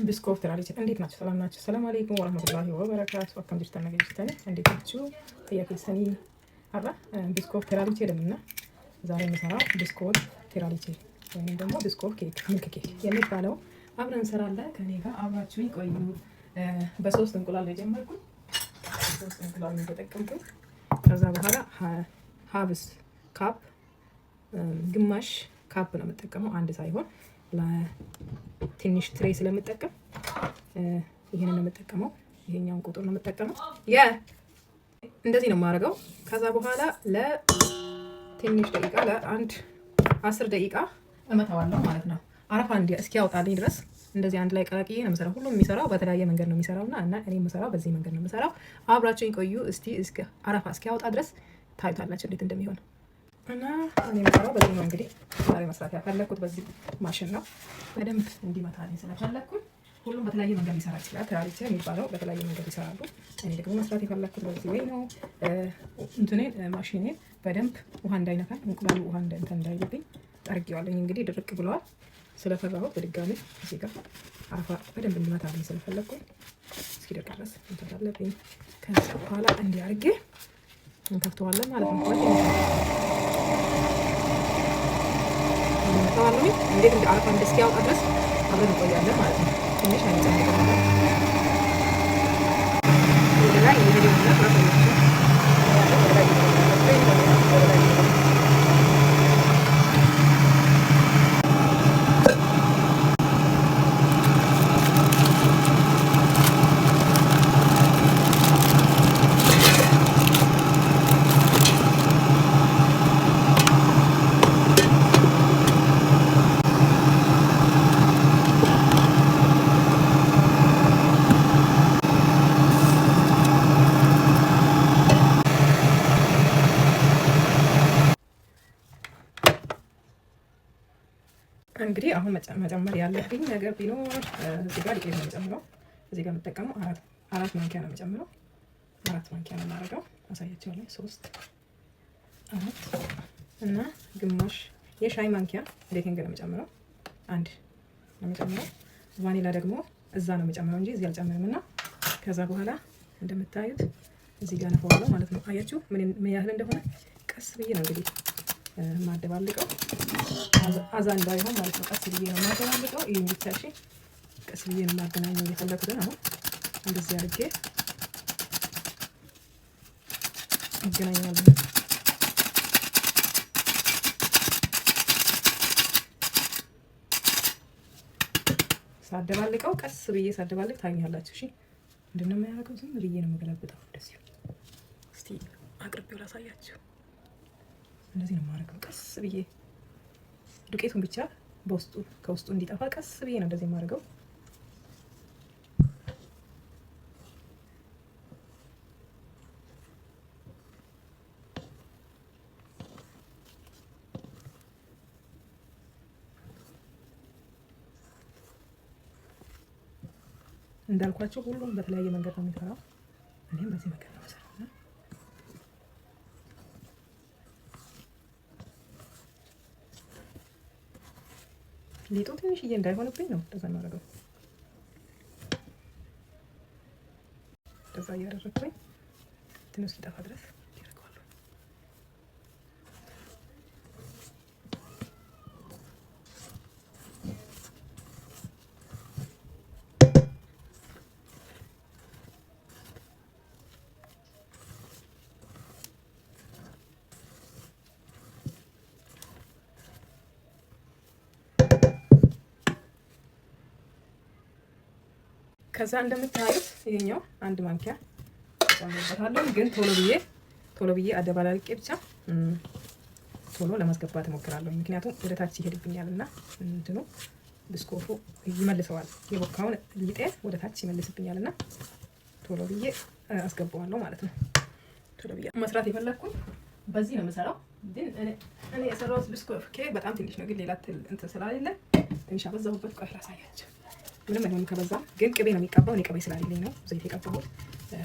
ብስኮፍ ትራሊች እንዴት ናችሁ? ሰላም ናችሁ? ሰላም አለይኩም ወራህመቱላሂ ወበረካቱ አከም ጅርተን ነገ ጅርተን እንዴት ናችሁ? ጥያቄ ሰኒ አራ ብስኮፍ ትራሊች ደምና ዛሬ የምሰራው ብስኮፍ ትራሊች ወይም ደግሞ ብስኮፍ ኬክ ሚልክ ኬክ የሚባለው አብረን እንሰራለን። ከኔ ጋር አብራችሁኝ ቆዩ። በሶስት እንቁላል ነው የጀመርኩት። ሶስት እንቁላል ነው የተጠቀምኩት። ከዛ በኋላ ሀብስ ካፕ ግማሽ ካፕ ነው የምጠቀመው፣ አንድ ሳይሆን ለትንሽ ትሬ ስለምጠቀም ይሄንን ነው የምጠቀመው። ይሄኛውን ቁጥር ነው የምጠቀመው። እንደዚህ ነው የማደርገው። ከዛ በኋላ ለትንሽ ደቂቃ ለአንድ 10 ደቂቃ እመታዋለሁ ማለት ነው። አረፋ እስኪያወጣልኝ ድረስ እንደዚህ አንድ ላይ ቀላቅዬ ነው የምሰራው። ሁሉም የሚሰራው በተለያየ መንገድ ነው የሚሰራውና እኔ የምሰራው በዚህ መንገድ ነው የምሰራው። አብራችሁኝ ቆዩ። እስቲ እስከ አረፋ እስኪያወጣ ድረስ ታዩታላችሁ እንዴት እንደሚሆን እና እኔ የምሰራው በዚህ ነው። እንግዲህ ዛሬ መስራት ያፈለኩት በዚህ ማሽን ነው። በደንብ እንዲመታልኝ ስለፈለኩኝ ሁሉም በተለያየ መንገድ ሊሰራ ይችላል። ትራሊች የሚባለው በተለያየ መንገድ ይሰራሉ። እኔ ደግሞ መስራት የፈለኩት በዚህ ወይ ነው። እንትኔን ማሽኔን በደንብ ውሃ እንዳይነካኝ እንቁላሉ ውሃ እንዳይልብኝ ጠርጌዋለኝ። እንግዲህ ድርቅ ብለዋል ስለፈራሁት በድጋሚ እዚህ ጋር አረፋ በደንብ እንዲመታልኝ ስለፈለኩኝ እስኪደርቅ ድረስ እንትን አለብኝ። ከዛ በኋላ እንዲህ አድርጌ እንከፍተዋለን ማለት ነው። እንዴት እንደ አረፋ እስኪያወጣ ድረስ አብረን እንቆያለን ማለት ነው። ትንሽ አይጨምርም ወደ ላይ እንግዲህ አሁን መጨመር ያለብኝ ነገር ቢኖር እዚህ ጋር ዱቄት ነው የምጨምረው። እዚህ ጋር የምጠቀመው አራት ማንኪያ ነው የምጨምረው። 4 ማንኪያ ነው የማደርገው። አሳያችኋለሁ። 3 4 እና ግማሽ የሻይ ማንኪያ ቤኪንግ ነው የምጨምረው። 1 ነው የምጨምረው። ቫኒላ ደግሞ እዛ ነው የምጨምረው እንጂ እዚህ አልጨምርም። እና ከዛ በኋላ እንደምታዩት እዚህ ጋር ነፋዋለሁ ማለት ነው። አያችሁ ምን ያህል እንደሆነ። ቀስ ብዬ ነው እንግዲህ ማደባልቀው አዛ እንዳይሆን ማለት ነው። ቀስ ብዬ ነው ማደባልቀው። ይሄን ብቻ እሺ፣ ቀስ ብዬ ነው ማገናኘው የፈለኩትን። አሁን እንደዚህ አድርጌ አገናኛለሁ። ሳደባልቀው ቀስ ብዬ ሳደባልቅ ታኛላችሁ። እሺ፣ ምንድነው የሚያደርገው? ዝም ብዬ ነው የምገለብጠው። እንደዚህ እስቲ አቅርቤው ላሳያችሁ። እንደዚህ ነው የማደርገው። ቀስ ብዬ ዱቄቱን ብቻ ከውስጡ እንዲጠፋ ቀስ ብዬ ነው እንደዚህ የማደርገው። እንዳልኳቸው ሁሉም በተለያየ መንገድ ነው የሚሰራው። እኔም በዚህ መንገድ ነው የምሰራው። ሊጡ ትንሽዬ እንዳይሆንብኝ ነው እንደዛ የማደርገው። እንደዛ እያደረግኩኝ ትንሽ ሊጠፋ ድረስ ያደርገዋለሁ። ከዛ እንደምታዩት ይሄኛው 1 ማንኪያ ጨምርበታለሁ። ግን ቶሎ ብዬ አደባላልቄ ብቻ ቶሎ ለማስገባት እሞክራለሁ። ምክንያቱም ወደ ታች ይሄድብኛልና እንትኑ ብስኮፉ ይመልሰዋል። የቦካውን ሊጤን ወደ ታች ይመልስብኛልና ቶሎ ብዬ አስገባዋለሁ ማለት ነው። ቶሎ ብዬ መስራት የፈለኩኝ በዚህ ነው የምሰራው። ግን እኔ የሰራሁት ብስኮፍ ኬክ በጣም ትንሽ ነው። ግን ሌላ እንትን ስላሌለ ትንሽ አበዛሁበት። ቆይ ላሳያችሁ። ምንም አይሆንም ከበዛ። ግን ቅቤ ነው የሚቀባው። እኔ ቅቤ ስላሌለኝ ነው ዘይት የቀባሁት።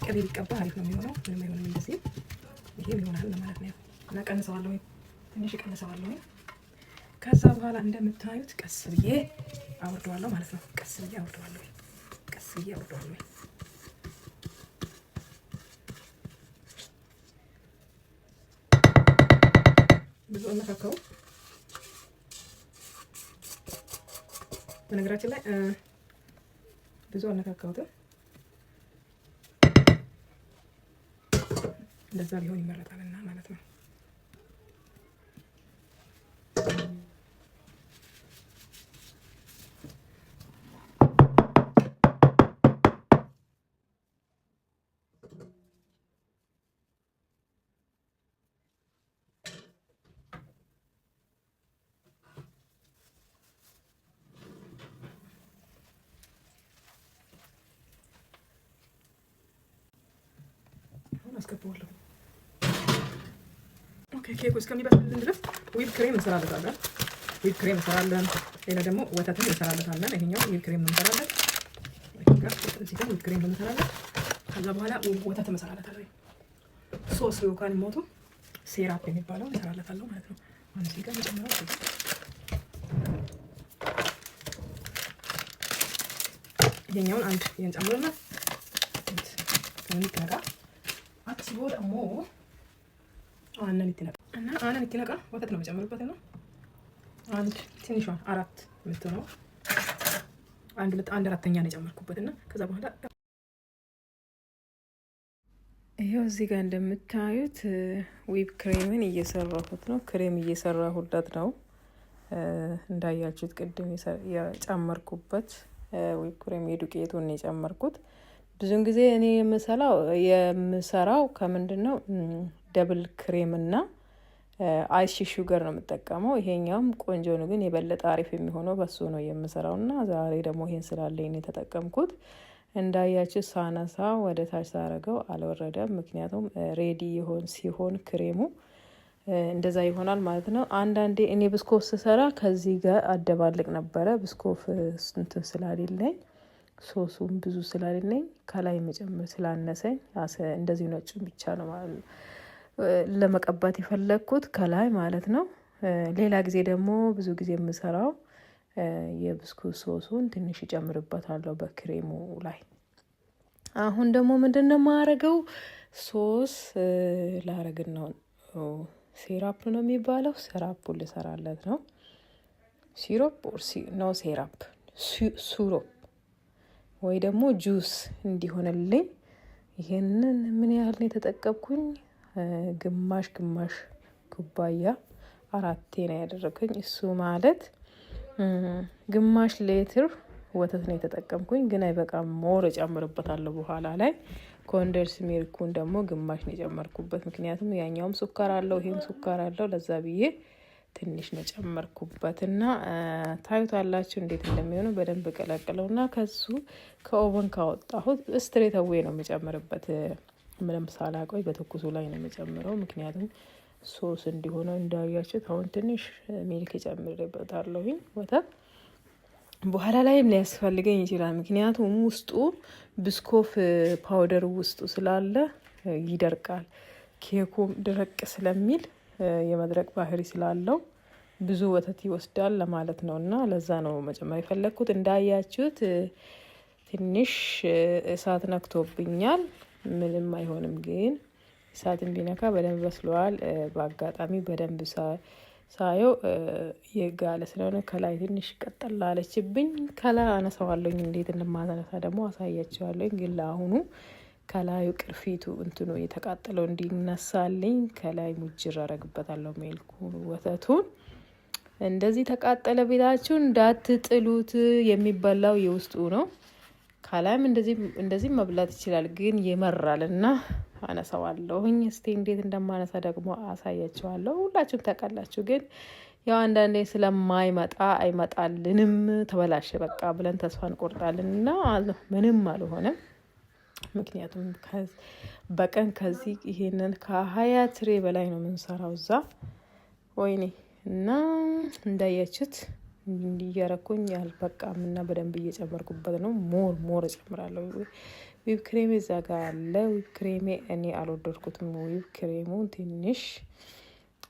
ቅቤ ቢቀባ አሪፍ ነው የሚሆነው። ምንም አይሆንም። እንደዚህ ይሄም ይሆናል ማለት ነው። እና ቀንሰዋለሁ፣ ትንሽ ቀንሰዋለሁ። ከዛ በኋላ እንደምታዩት ቀስ ብዬ አወርደዋለሁ ማለት ነው። ቀስ ብዬ አወርደዋለሁ። እያወጣሁ ብዙ አነካካው። በነገራችን ላይ ብዙ አነካካውት እንደዛ ቢሆን ይመረጣልና ማለት ነው። አስገባዋለሁ። ኦኬ ኬኩ እስከሚበስልልን ድረስ ዊፕ ክሬም እንሰራለታለን። ዊፕ ክሬም እንሰራለን። ሌላ ደግሞ ወተትም እንሰራለታለን። ይሄኛው ዊፕ ክሬም እንሰራለን። እዚህ ጋር ዊፕ ክሬም እንሰራለን። ከዛ በኋላ ወተት እንሰራለታለን። ሶስ ዮካን ሞቶ ሲራፕ የሚባለው እንሰራለታለሁ ማለት ነው። አሁን እዚህ ጋር እንጨምራለን። ይሄኛውን አንድ እንጨምርና ከሚቀራ አትሲቦ ደግሞ አነን ይተነቃ እና አነን ይተነቃ ወተት ነው የምጨምርበት ነው። አንድ ትንሿን 4 የምትሆነው አንድ አራተኛ ነው የጨመርኩበት እና ከዛ በኋላ ይሄው እዚህ ጋር እንደምታዩት ዊፕ ክሬምን እየሰራሁት ነው። ክሬም እየሰራሁለት ነው። እንዳያችሁት ቅድም የጨመርኩበት ዊፕ ክሬም የዱቄቱን ነው የጨመርኩት። ብዙን ጊዜ እኔ የምሰራው ከምንድነው ደብል ክሬም እና አይስ ሹገር ነው የምጠቀመው። ይሄኛውም ቆንጆ ነው፣ ግን የበለጠ አሪፍ የሚሆነው በሱ ነው የምሰራው እና ዛሬ ደግሞ ይሄን ስላለኝ ነው የተጠቀምኩት። እንዳያችሁ ሳነሳ ወደ ታች ሳረገው አልወረደም፣ ምክንያቱም ሬዲ ሲሆን ክሬሙ እንደዛ ይሆናል ማለት ነው። አንዳንዴ እኔ ብስኮፍ ስሰራ ከዚህ ጋር አደባልቅ ነበረ። ብስኮፍ እንትን ስላሌለኝ ሶሱም ብዙ ስላሌለኝ ከላይ መጨመር ስላነሰኝ እንደዚህ ነጭ ብቻ ነው ማለት ነው ለመቀባት የፈለግኩት ከላይ ማለት ነው። ሌላ ጊዜ ደግሞ ብዙ ጊዜ የምሰራው የብስኩት ሶሱን ትንሽ ይጨምርበታለሁ በክሬሙ ላይ። አሁን ደግሞ ምንድነው የማደርገው? ሶስ ላረግ ነው። ሲራፕ ነው የሚባለው። ሲራፑን ልሰራለት ነው። ሲሮፕ ነው ሲራፕ ሱሮፕ ወይ ደግሞ ጁስ እንዲሆንልኝ ይሄንን ምን ያህል ነው የተጠቀምኩኝ? ግማሽ ኩባያ 4 ነው ያደረኩኝ። እሱ ማለት ግማሽ ሊትር ወተት ነው የተጠቀምኩኝ፣ ግን አይበቃም። ሞር እጨምርበታለሁ በኋላ ላይ። ኮንደንስ ሚልኩን ደግሞ ግማሽ ነው የጨመርኩበት፣ ምክንያቱም ያኛውም ሱካር አለው ይሄም ሱካር አለው። ለዛ ብዬ ትንሽ ነው ጨመርኩበትና ታዩታላችሁ እንዴት እንደሚሆነው። በደንብ ቀላቅለውና ከሱ ከኦቨን ካወጣሁት ስትሬት አዌ ነው የምጨምርበት። ምንም ሳላቆይ በትኩሱ ላይ ነው የምጨምረው፣ ምክንያቱም ሶስ እንዲሆነው። እንዳያችሁት አሁን ትንሽ ሚልክ ጨምሬበታለሁ ወተት። በኋላ ላይም ሊያስፈልገኝ ይችላል፣ ምክንያቱም ውስጡ ብስኮፍ ፓውደር ውስጡ ስላለ ይደርቃል። ኬኩም ድረቅ ስለሚል የመድረቅ ባህሪ ስላለው ብዙ ወተት ይወስዳል ለማለት ነው። እና ለዛ ነው መጨመር የፈለግኩት። እንዳያችሁት ትንሽ እሳት ነክቶብኛል። ምንም አይሆንም፣ ግን እሳትን ቢነካ በደንብ በስለዋል። በአጋጣሚ በደንብ ሳየው የጋለ ስለሆነ ከላይ ትንሽ ቀጠል አለችብኝ። ከላይ አነሳዋለሁኝ፣ እንዴት እንደማነሳ ደግሞ አሳያቸዋለሁኝ። ግን ለአሁኑ ከላዩ ቅርፊቱ እንትኑ የተቃጠለው እንዲነሳልኝ ከላይ ሙጅር አረግበታለሁ። ሜልኩ ወተቱን እንደዚህ ተቃጠለ ቤታችሁ እንዳትጥሉት። የሚበላው የውስጡ ነው። ከላይም እንደዚህ መብላት ይችላል፣ ግን ይመራል እና አነሳዋለሁኝ። እስቲ እንዴት እንደማነሳ ደግሞ አሳያቸዋለሁ። ሁላችሁም ታውቃላችሁ፣ ግን ያው አንዳንዴ ስለማይመጣ አይመጣልንም፣ ተበላሸ በቃ ብለን ተስፋ እንቆርጣለን እና ምንም አልሆነም። ምክንያቱም በቀን ከዚህ ይሄንን ከ20 ትሬ በላይ ነው የምንሰራው እዛ። ወይኔ እና እንዳያችሁት እንዲያረኩኝ አልበቃም እና በደንብ እየጨመርኩበት ነው። ሞር እጨምራለሁ። ዊፕ ክሬሜ እዛ ጋር አለ። ዊፕ ክሬሜ እኔ አልወደድኩትም። ዊፕ ክሬሙን ትንሽ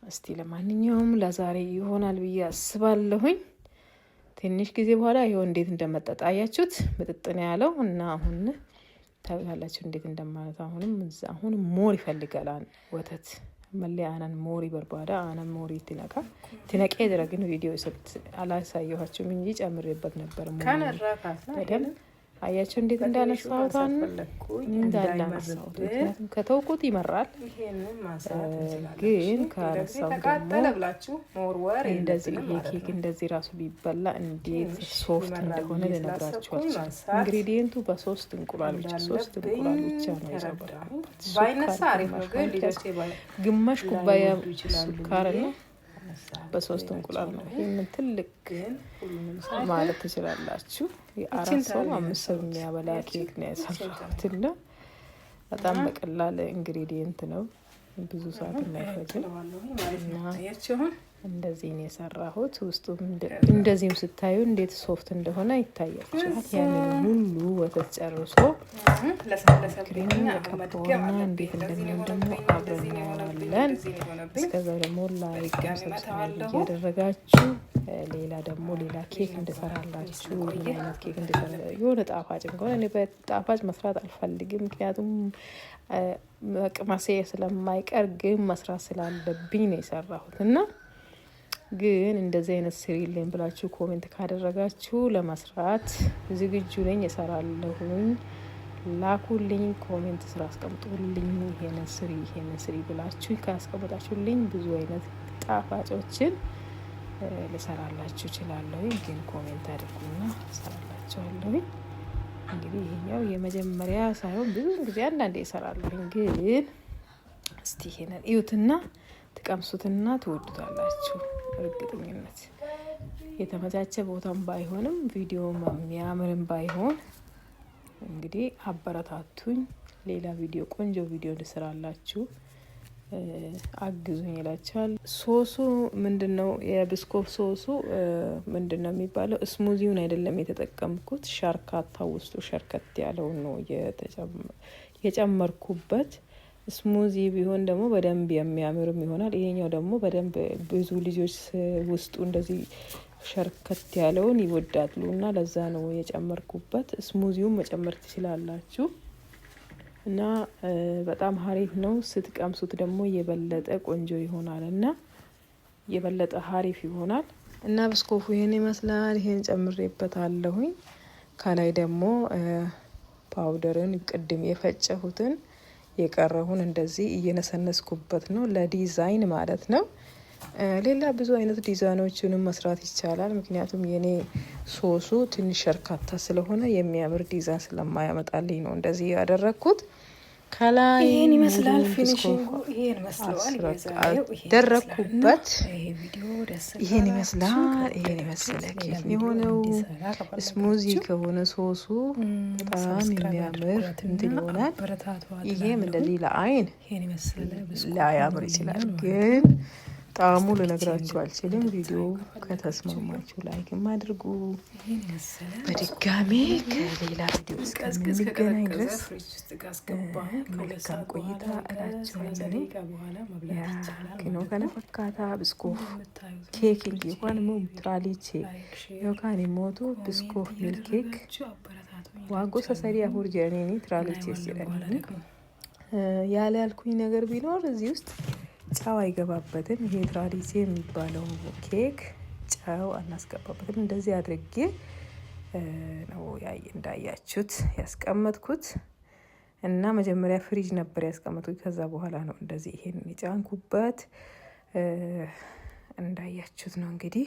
እስቲ ለማንኛውም ለዛሬ ይሆናል ብዬ አስባለሁኝ። ትንሽ ጊዜ በኋላ ይሄው እንዴት እንደመጠጣ አያችሁት። ምጥጥን ያለው እና አሁን ታውቃላችሁ እንዴት እንደማለት አሁን ሞር ይፈልጋል ወተት መለያ አናን ሞሪ በርባዳ አናን ሞሪ ትነቄ ድረግን ቪዲዮ ሰብት አላሳየኋችሁም እንጂ ጨምሬበት ነበር። ሞሪ አያችሁ እንዴት እንዳነሳሁት እንዳላነሳሁት ምክንያቱም ከተውኩት ይመራል። ግን ካነሳው ደግሞ እንደዚህ ይሄ ኬክ እንደዚህ ራሱ ቢበላ እንዴት ሶፍት እንደሆነ ልነግራችሁ አልችልም። ኢንግሪዲየንቱ በ3 እንቁላል ብቻ 3 እንቁላል ብቻ ነው የሰራሁት። ግማሽ ኩባያ ሱካርና በ3 እንቁላል ነው። ይሄንን ትልቅ ማለት ትችላላችሁ። የ4 ሰው 5 ሰው የሚያበላ ኬክ ነው የሰራሁት እና በጣም በቀላል ኢንግሪዲየንት ነው። ብዙ ሰዓት የማይፈጅም እና እንደዚህ ነው የሰራሁት። ውስጡ እንደዚህም ስታዩ እንዴት ሶፍት እንደሆነ ይታያችኋል። ያንን ሁሉ ወተት ጨርሶ ክሬም ቀባውና እንዴት እንደሚሆን ደግሞ አብረን እናያለን። እስከዛ ደግሞ ላይክ ሰብስክራይብ እያደረጋችሁ ሌላ ደግሞ ሌላ ኬክ እንድሰራላችሁ ምን አይነት ኬክ እንድሰራ የሆነ ጣፋጭ እንኳን እኔ በጣፋጭ መስራት አልፈልግም፣ ምክንያቱም መቅመሴ ስለማይቀር ግን መስራት ስላለብኝ ነው የሰራሁት እና ግን እንደዚህ አይነት ስሪልኝ ብላችሁ ኮሜንት ካደረጋችሁ ለመስራት ዝግጁ ነኝ፣ እሰራለሁኝ። ላኩልኝ፣ ኮሜንት ስራ አስቀምጡልኝ። ይሄንን ስሪ ብላችሁ ካስቀምጣችሁልኝ ብዙ አይነት ጣፋጮችን ልሰራላችሁ እችላለሁ። ግን ኮሜንት አድርጉና እሰራላችኋለሁ። እንግዲህ ይሄኛው የመጀመሪያ ሳይሆን ብዙ ጊዜ አንዳንዴ እሰራለሁ። ግን እስቲ ይሄንን እዩትና ትቀምሱትና ትወዱታላችሁ። እርግጠኝነት የተመቻቸ ቦታም ባይሆንም ቪዲዮ የሚያምርም ባይሆን እንግዲህ አበረታቱኝ። ሌላ ቪዲዮ ቆንጆ ቪዲዮ እንድሰራላችሁ አግዙኝ ይላችኋል። ሶሱ ምንድነው? የብስኮፍ ሶሱ ምንድነው የሚባለው? ስሙዚውን አይደለም የተጠቀምኩት፣ ሸርካታ ውስጡ ሸርከት ያለውን ነው የጨመርኩበት። ስሙዚ ቢሆን ደግሞ በደንብ የሚያምርም ይሆናል። ይሄኛው ደግሞ በደንብ ብዙ ልጆች ውስጡ እንደዚህ ሸርከት ያለውን ይወዳሉ እና ለዛ ነው የጨመርኩበት። ስሙዚውን መጨመር ትችላላችሁ እና በጣም ሀሪፍ ነው። ስትቀምሱት ደግሞ የበለጠ ቆንጆ ይሆናል እና የበለጠ ሀሪፍ ይሆናል እና ብስኮፉ ይሄን ይመስላል። ይሄን ጨምሬበታለሁኝ። ከላይ ደግሞ ፓውደርን ቅድም የፈጨሁትን የቀረውን እንደዚህ እየነሰነስኩበት ነው፣ ለዲዛይን ማለት ነው። ሌላ ብዙ አይነት ዲዛይኖችንም መስራት ይቻላል። ምክንያቱም የኔ ሶሱ ትንሽ ሸርካታ ስለሆነ የሚያምር ዲዛይን ስለማያመጣልኝ ነው እንደዚህ ያደረኩት። ከላይ ይሄን ይመስላል ፊኒሺንጉ። ይሄን መስሏል ደረኩበት። ይሄን ይመስላል። ይሄን ይመስላል ኬክ የሆነው ስሙዚ ከሆነ ሶሱ በጣም የሚያምር እንትን ይሆናል። ይሄም እንደዚህ ለአይን ላያምር ይችላል፣ ግን ጣዕሙ ልነግራችሁ አልችልም። ቪዲዮ ከተስማማችሁ ላይክም አድርጉ። በድጋሚ ከሌላ ቪዲዮ እስከምንገናኝ ድረስ መልካም ቆይታ እላችኋለሁ። ነው ከነፈካታ ብስኮፍ ኬኪንግ ይኳን ሙትራሊቼ ዮካን ሞቱ ብስኮፍ ሚል ኬክ ዋጎ ሰሰሪ አሁር ጀኔኒ ትራሊቼ ሲለኒ ያለ ያልኩኝ ነገር ቢኖር እዚህ ውስጥ ጨው አይገባበትም። ይሄ ትራዲሴ የሚባለው ኬክ ጨው አናስገባበትም። እንደዚህ አድርጌ ነው እንዳያችሁት ያስቀመጥኩት እና መጀመሪያ ፍሪጅ ነበር ያስቀመጥኩት። ከዛ በኋላ ነው እንደዚህ ይሄን የጫንኩበት። እንዳያችሁት ነው እንግዲህ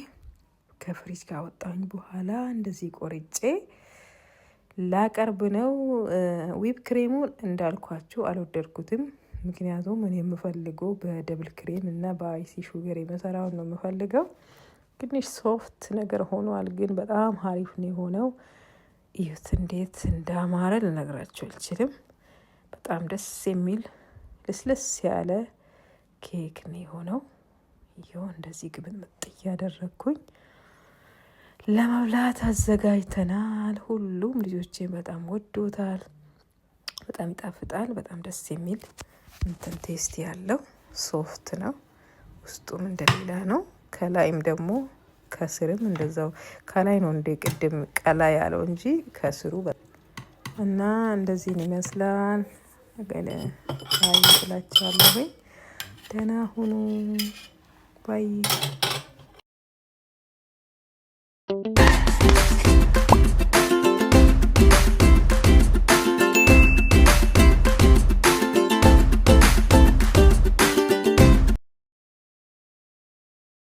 ከፍሪጅ ካወጣኝ በኋላ እንደዚህ ቆርጬ ላቀርብ ነው። ዊፕ ክሬሙን እንዳልኳችሁ አልወደድኩትም። ምክንያቱም እኔ የምፈልገው በደብል ክሬም እና በአይሲ ሹገር የመሰራውን ነው የምፈልገው። ትንሽ ሶፍት ነገር ሆኗል፣ ግን በጣም ሀሪፍ ነው የሆነው። እዩት እንዴት እንዳማረ ልነግራችሁ አልችልም። በጣም ደስ የሚል ልስልስ ያለ ኬክ ነው የሆነው። ይኸው እንደዚህ ግብን ምጥ እያደረግኩኝ ለመብላት አዘጋጅተናል። ሁሉም ልጆቼ በጣም ወዶታል። በጣም ይጣፍጣል። በጣም ደስ የሚል እንትን ቴስት ያለው ሶፍት ነው። ውስጡም እንደሌላ ነው። ከላይም ደግሞ ከስርም እንደዛው ከላይ ነው እንደ ቅድም ቀላ ያለው እንጂ ከስሩ እና እንደዚህ ይመስላል። ገለ ባይ ብላችኋለሁ። ደህና ሁኑ ባይ